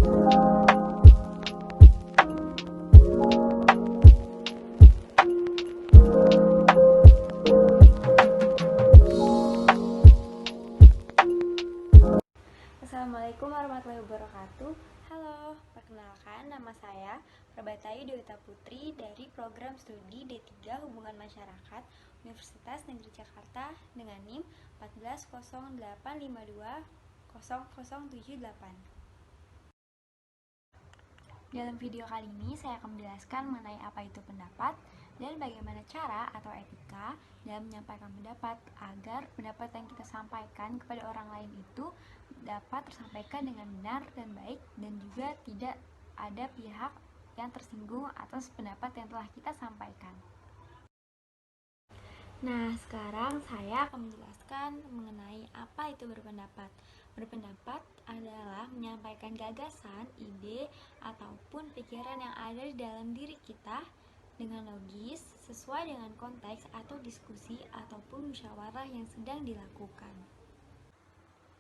Assalamualaikum warahmatullahi wabarakatuh. Halo, perkenalkan nama saya Prabatayu Dewita Putri dari program studi D3 Hubungan Masyarakat Universitas Negeri Jakarta dengan NIM 1408520078. Dalam video kali ini saya akan menjelaskan mengenai apa itu pendapat dan bagaimana cara atau etika dalam menyampaikan pendapat agar pendapat yang kita sampaikan kepada orang lain itu dapat tersampaikan dengan benar dan baik dan juga tidak ada pihak yang tersinggung atas pendapat yang telah kita sampaikan. Nah, sekarang saya akan menjelaskan mengenai apa itu berpendapat. Berpendapat adalah menyampaikan gagasan, ide, ataupun pikiran yang ada di dalam diri kita dengan logis, sesuai dengan konteks atau diskusi ataupun musyawarah yang sedang dilakukan.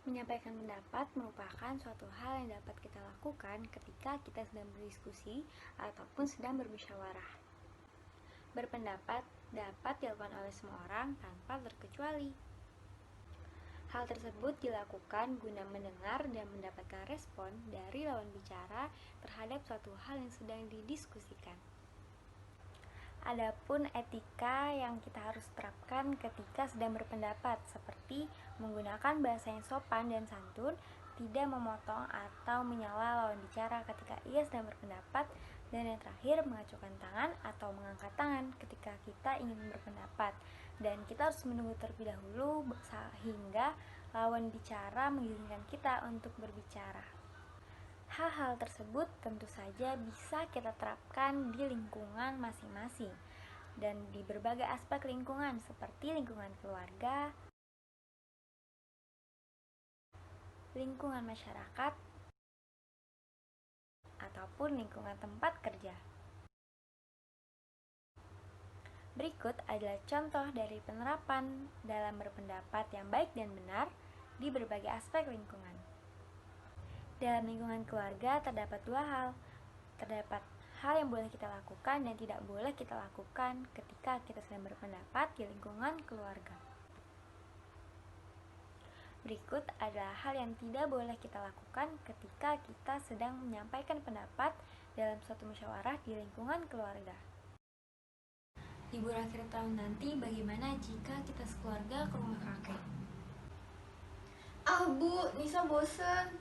Menyampaikan pendapat merupakan suatu hal yang dapat kita lakukan ketika kita sedang berdiskusi ataupun sedang bermusyawarah. Berpendapat dapat dilakukan oleh semua orang tanpa terkecuali. Hal tersebut dilakukan guna mendengar dan mendapatkan respon dari lawan bicara terhadap suatu hal yang sedang didiskusikan. Adapun etika yang kita harus terapkan ketika sedang berpendapat seperti menggunakan bahasa yang sopan dan santun, tidak memotong atau menyela lawan bicara ketika ia sedang berpendapat, dan yang terakhir mengacungkan tangan atau mengangkat tangan ketika kita ingin berpendapat, dan kita harus menunggu terlebih dahulu sehingga lawan bicara mengizinkan kita untuk berbicara. Hal-hal tersebut tentu saja bisa kita terapkan di lingkungan masing-masing dan di berbagai aspek lingkungan seperti lingkungan keluarga, lingkungan masyarakat, ataupun lingkungan tempat kerja. Berikut adalah contoh dari penerapan dalam berpendapat yang baik dan benar di berbagai aspek lingkungan. Dalam lingkungan keluarga terdapat dua hal. Terdapat hal yang boleh kita lakukan dan tidak boleh kita lakukan ketika kita sedang berpendapat di lingkungan keluarga. Berikut adalah hal yang tidak boleh kita lakukan ketika kita sedang menyampaikan pendapat dalam suatu musyawarah di lingkungan keluarga. Libur akhir tahun nanti bagaimana jika kita sekeluarga ke rumah kakek? Bu, Nisa bosen.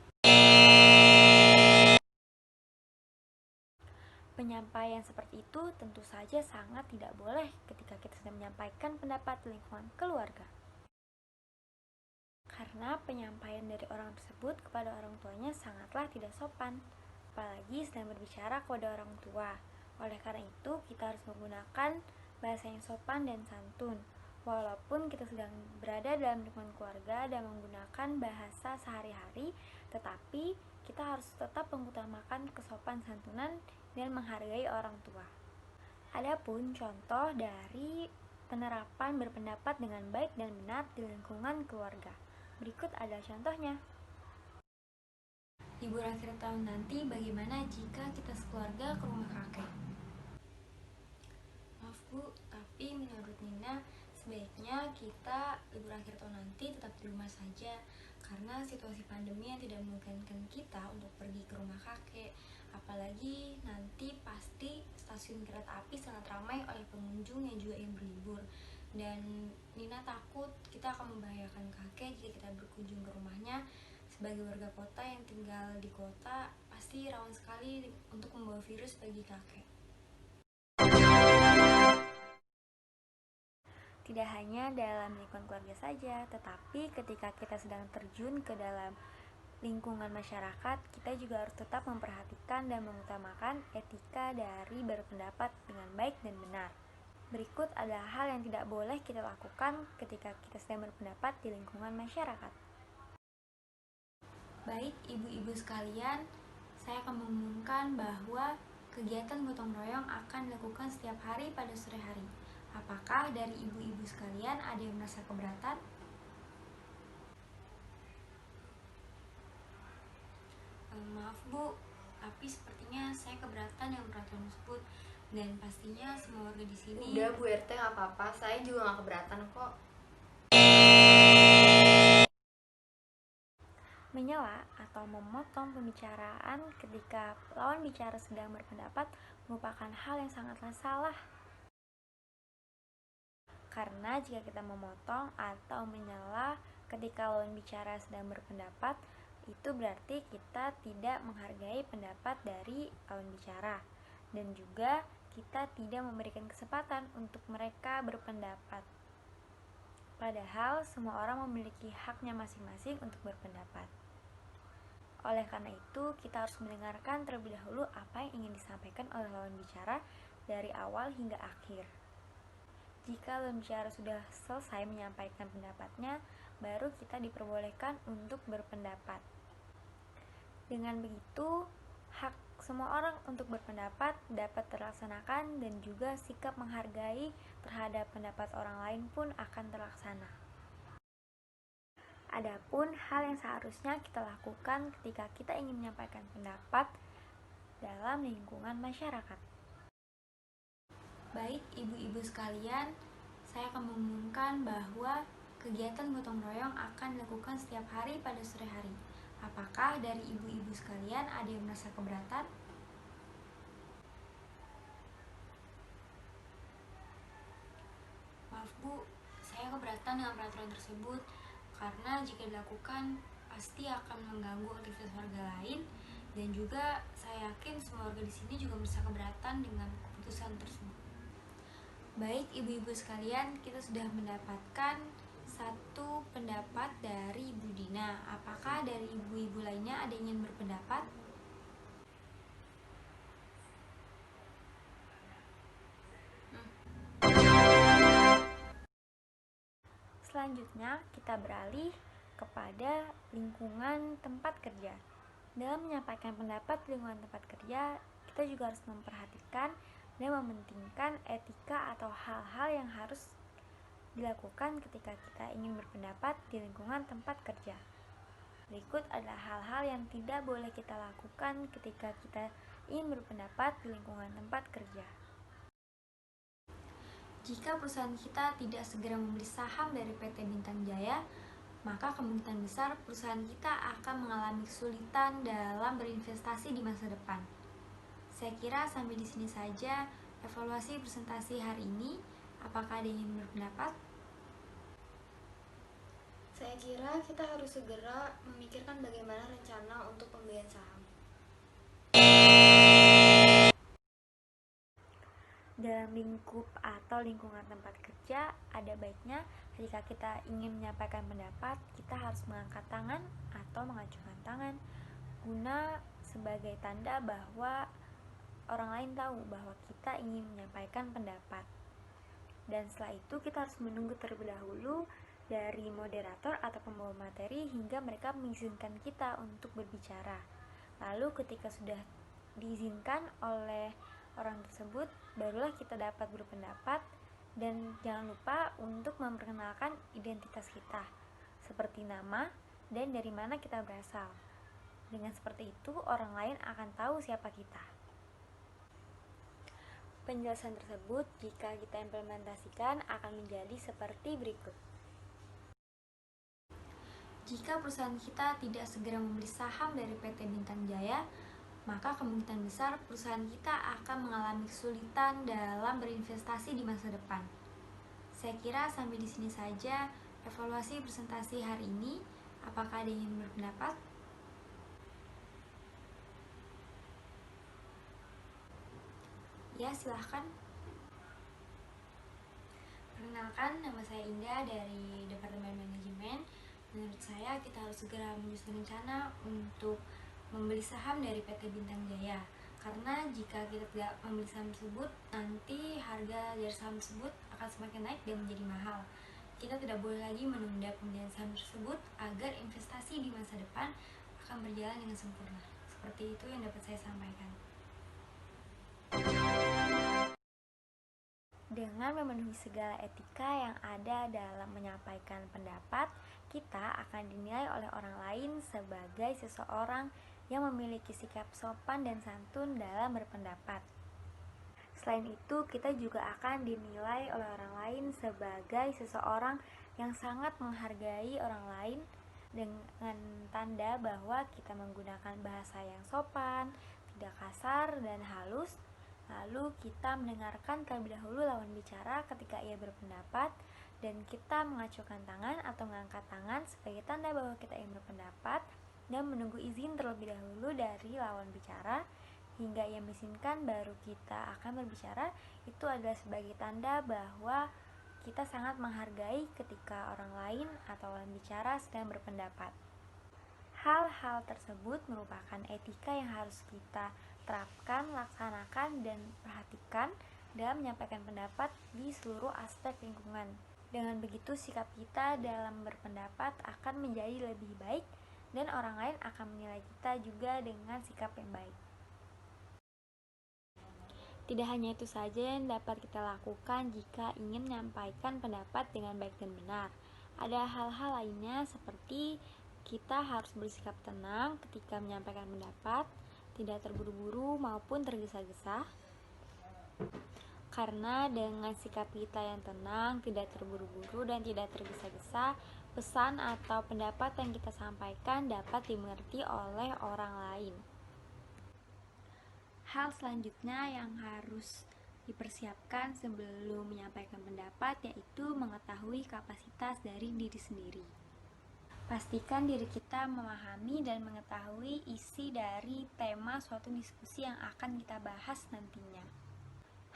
Penyampaian seperti itu tentu saja sangat tidak boleh ketika kita sedang menyampaikan pendapat di lingkungan keluarga. Karena penyampaian dari orang tersebut kepada orang tuanya sangatlah tidak sopan, apalagi sedang berbicara kepada orang tua. Oleh karena itu, kita harus menggunakan bahasa yang sopan dan santun. Walaupun kita sedang berada dalam lingkungan keluarga dan menggunakan bahasa sehari-hari, tetapi kita harus tetap mengutamakan kesopan santunan dan menghargai orang tua. Adapun contoh dari penerapan berpendapat dengan baik dan benar di lingkungan keluarga. Berikut adalah contohnya. Libur akhir tahun nanti bagaimana jika kita sekeluarga ke rumah kakek? Maaf Bu, tapi menurut Nina sebaiknya kita libur akhir tahun nanti tetap di rumah saja karena situasi pandemi yang tidak memungkinkan kita untuk pergi ke rumah kakek. Apalagi nanti pasti stasiun kereta api sangat ramai oleh pengunjung yang juga yang berlibur, dan Nina takut kita akan membahayakan kakek jika kita berkunjung ke rumahnya. Sebagai warga kota yang tinggal di kota, pasti rawan sekali untuk membawa virus bagi kakek. Tidak hanya dalam lingkungan keluarga saja, tetapi ketika kita sedang terjun ke dalam lingkungan masyarakat, kita juga harus tetap memperhatikan dan mengutamakan etika dari berpendapat dengan baik dan benar. Berikut adalah hal yang tidak boleh kita lakukan ketika kita sedang berpendapat di lingkungan masyarakat. Baik, ibu-ibu sekalian, saya akan mengumumkan bahwa kegiatan gotong royong akan dilakukan setiap hari pada sore hari. Apakah dari ibu-ibu sekalian ada yang merasa keberatan? Maaf Bu, Tapi sepertinya saya keberatan dengan peraturan tersebut, dan pastinya semua warga di sini. Udah Bu RT, nggak apa-apa, saya juga nggak keberatan kok. Menyela atau memotong pembicaraan ketika lawan bicara sedang berpendapat merupakan hal yang sangatlah salah. Karena jika kita memotong atau menyela ketika lawan bicara sedang berpendapat, itu berarti kita tidak menghargai pendapat dari lawan bicara, dan juga kita tidak memberikan kesempatan untuk mereka berpendapat. Padahal semua orang memiliki haknya masing-masing untuk berpendapat. Oleh karena itu, kita harus mendengarkan terlebih dahulu apa yang ingin disampaikan oleh lawan bicara dari awal hingga akhir. Jika lawan bicara sudah selesai menyampaikan pendapatnya, baru kita diperbolehkan untuk berpendapat. Dengan begitu, hak semua orang untuk berpendapat dapat terlaksanakan, dan juga sikap menghargai terhadap pendapat orang lain pun akan terlaksana. Adapun hal yang seharusnya kita lakukan ketika kita ingin menyampaikan pendapat dalam lingkungan masyarakat. Baik ibu-ibu sekalian, saya akan mengumumkan bahwa kegiatan gotong royong akan dilakukan setiap hari pada sore hari. Apakah dari ibu-ibu sekalian ada yang merasa keberatan? Maaf Bu, saya keberatan dengan peraturan tersebut, karena jika dilakukan pasti akan mengganggu aktivitas warga lain, dan juga saya yakin semua warga di sini juga merasa keberatan dengan keputusan tersebut. Baik ibu-ibu sekalian, kita sudah mendapatkan satu pendapat dari Bu Dina. Apakah dari ibu-ibu lainnya ada yang ingin berpendapat? Selanjutnya, kita beralih kepada lingkungan tempat kerja. Dalam menyampaikan pendapat di lingkungan tempat kerja, kita juga harus memperhatikan dan mementingkan etika atau hal-hal yang harus dilakukan ketika kita ingin berpendapat di lingkungan tempat kerja. Berikut adalah hal-hal yang tidak boleh kita lakukan ketika kita ingin berpendapat di lingkungan tempat kerja. Jika perusahaan kita tidak segera membeli saham dari PT Bintang Jaya, maka kemungkinan besar perusahaan kita akan mengalami kesulitan dalam berinvestasi di masa depan. Saya kira sampai di sini saja evaluasi presentasi hari ini. Apakah ada yang ingin berpendapat? Saya kira kita harus segera memikirkan bagaimana rencana untuk pembelian saham. Dalam lingkup atau lingkungan tempat kerja, ada baiknya ketika kita ingin menyampaikan pendapat, kita harus mengangkat tangan atau mengacungkan tangan guna sebagai tanda bahwa orang lain tahu bahwa kita ingin menyampaikan pendapat. Dan setelah itu kita harus menunggu terlebih dahulu dari moderator atau pembawa materi hingga mereka mengizinkan kita untuk berbicara. Lalu ketika sudah diizinkan oleh orang tersebut, barulah kita dapat berpendapat. Dan jangan lupa untuk memperkenalkan identitas kita, seperti nama dan dari mana kita berasal. Dengan seperti itu, orang lain akan tahu siapa kita. Penjelasan tersebut jika kita implementasikan akan menjadi seperti berikut. Jika perusahaan kita tidak segera membeli saham dari PT Bintang Jaya, maka kemungkinan besar perusahaan kita akan mengalami kesulitan dalam berinvestasi di masa depan. Saya kira sampai di sini saja evaluasi presentasi hari ini. Apakah ada yang ingin berpendapat? Ya, silahkan. Perkenalkan, nama saya Indah dari Departemen Manajemen. Menurut saya kita harus segera menyusun rencana untuk membeli saham dari PT Bintang Jaya, karena jika kita tidak membeli saham tersebut, nanti harga dari saham tersebut akan semakin naik dan menjadi mahal. Kita tidak boleh lagi menunda pembelian saham tersebut agar investasi di masa depan akan berjalan dengan sempurna. Seperti itu yang dapat saya sampaikan. Dengan memenuhi segala etika yang ada dalam menyampaikan pendapat, kita akan dinilai oleh orang lain sebagai seseorang yang memiliki sikap sopan dan santun dalam berpendapat. Selain itu, kita juga akan dinilai oleh orang lain sebagai seseorang yang sangat menghargai orang lain dengan tanda bahwa kita menggunakan bahasa yang sopan, tidak kasar dan halus. Lalu kita mendengarkan terlebih dahulu lawan bicara ketika ia berpendapat, dan kita mengacungkan tangan atau mengangkat tangan sebagai tanda bahwa kita ingin berpendapat dan menunggu izin terlebih dahulu dari lawan bicara hingga ia mengizinkan baru kita akan berbicara. Itu adalah sebagai tanda bahwa kita sangat menghargai ketika orang lain atau lawan bicara sedang berpendapat. Hal-hal tersebut merupakan etika yang harus kita terapkan, laksanakan, dan perhatikan dalam menyampaikan pendapat di seluruh aspek lingkungan. Dengan begitu, sikap kita dalam berpendapat akan menjadi lebih baik dan orang lain akan menilai kita juga dengan sikap yang baik. Tidak hanya itu saja yang dapat kita lakukan jika ingin menyampaikan pendapat dengan baik dan benar. Ada hal-hal lainnya seperti kita harus bersikap tenang ketika menyampaikan pendapat, tidak terburu-buru maupun tergesa-gesa. Karena dengan sikap kita yang tenang, tidak terburu-buru dan tidak tergesa-gesa, pesan atau pendapat yang kita sampaikan dapat dimengerti oleh orang lain. Hal selanjutnya yang harus dipersiapkan sebelum menyampaikan pendapat yaitu mengetahui kapasitas dari diri sendiri. Pastikan diri kita memahami dan mengetahui isi dari tema suatu diskusi yang akan kita bahas nantinya.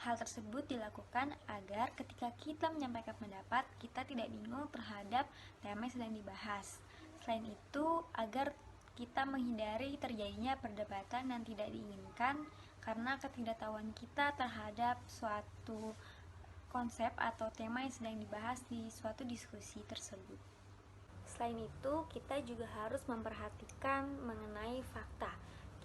Hal tersebut dilakukan agar ketika kita menyampaikan pendapat, kita tidak bingung terhadap tema yang sedang dibahas. Selain itu, agar kita menghindari terjadinya perdebatan yang tidak diinginkan karena ketidaktahuan kita terhadap suatu konsep atau tema yang sedang dibahas di suatu diskusi tersebut. Selain itu, kita juga harus memperhatikan mengenai fakta.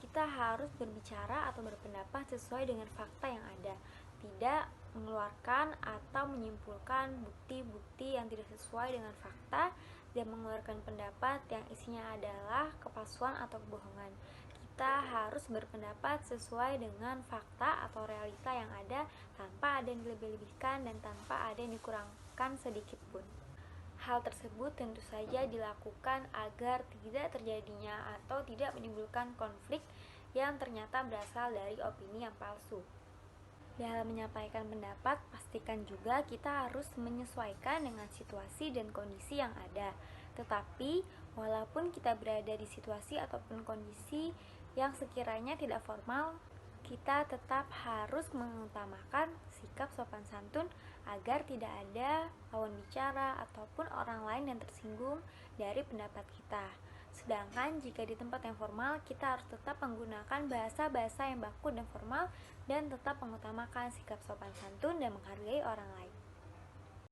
Kita harus berbicara atau berpendapat sesuai dengan fakta yang ada, tidak mengeluarkan atau menyimpulkan bukti-bukti yang tidak sesuai dengan fakta dan mengeluarkan pendapat yang isinya adalah kepalsuan atau kebohongan. Kita harus berpendapat sesuai dengan fakta atau realita yang ada tanpa ada yang dilebih-lebihkan dan tanpa ada yang dikurangkan sedikit pun. Hal tersebut tentu saja dilakukan agar tidak terjadinya atau tidak menimbulkan konflik yang ternyata berasal dari opini yang palsu. Dalam menyampaikan pendapat, pastikan juga kita harus menyesuaikan dengan situasi dan kondisi yang ada. Tetapi, walaupun kita berada di situasi ataupun kondisi yang sekiranya tidak formal, kita tetap harus mengutamakan sikap sopan santun agar tidak ada lawan bicara ataupun orang lain yang tersinggung dari pendapat kita. Sedangkan jika di tempat yang formal, kita harus tetap menggunakan bahasa-bahasa yang baku dan formal dan tetap mengutamakan sikap sopan santun dan menghargai orang lain.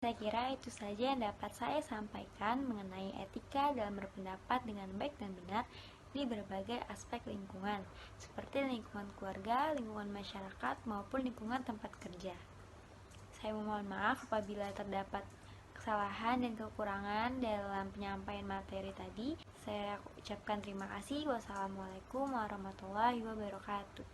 Saya kira itu saja yang dapat saya sampaikan mengenai etika dalam berpendapat dengan baik dan benar di berbagai aspek lingkungan, seperti lingkungan keluarga, lingkungan masyarakat, maupun lingkungan tempat kerja. Saya memohon maaf apabila terdapat kesalahan dan kekurangan dalam penyampaian materi tadi. Saya ucapkan terima kasih. Wassalamualaikum warahmatullahi wabarakatuh.